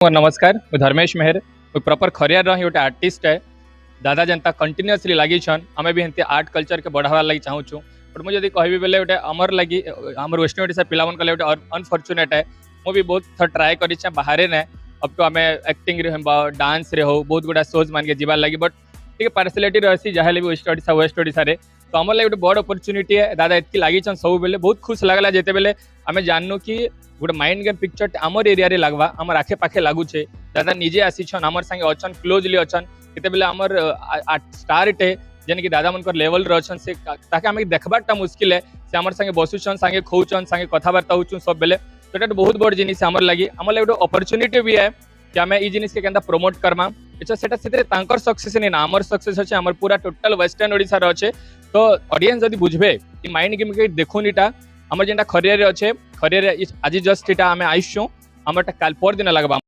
नमस्कार मैं धर्मेश मेहर प्रॉपर खरियार रही गोटे आर्टिस्ट है। दादा जनता कंटिन्यूअसली लगी आम भी एमती आर्ट कल्चर के बढ़ावार लगी चाहूँ। बट मुझे कहबी बेले गोटे आमर लगी आम वेस्टर्न ओडिशा पिला गोटे अनफर्चुनेट है। मुझे बहुत थर ट्राए कर बाहर ने अब तो आम एक्टिंग डांस रे हो बहुत गुड़ा शोज मान के जीवार लगी। बट ठीक पार्सलिटी रही जहाँ भी वेस्ट ओडिशा तो आम लगे गोटे बड़ अपरच्युनिटी है। दादा इतनी लगी सब बेले बहुत खुश लगला जिते बेले आम जानू कि गोटे माइंड गेम पिक्चर आमर एरिया रे लगवा आमर आखे पाखे लगुचे। दादा निजे आसीछन आमर संगे अछन क्लोजली अछन केते बेले आमर स्टार टे जेन कि दादा मनकर लेवल रे अछन से ताके आमे देखबाटा मुश्किल है। से आमर संगे बसुछन संगे खौचन संगे कथाबार्ता होचुन सब बेले तो एटा बहुत बड़ जिनिस आमर लगी आमर लगे गोटे अपरच्युनिटी भी है कि आमे ई जिनिस के केनता प्रमोट करमा। अच्छा सेटा सेते तांकर सक्सेस नहीं ना आमर सक्सेस अछि आमर पूरा टोटल वेस्टर्न ओडिसा रे अछि। तो ऑडियंस जदी बुझबे कि माइंड गेम के देखुनीटा आमर जेनटा खरिया रे अछि खरिया रे आज जस्ट इटा आमे आइछो आमरटा काल पर दिन लगबा।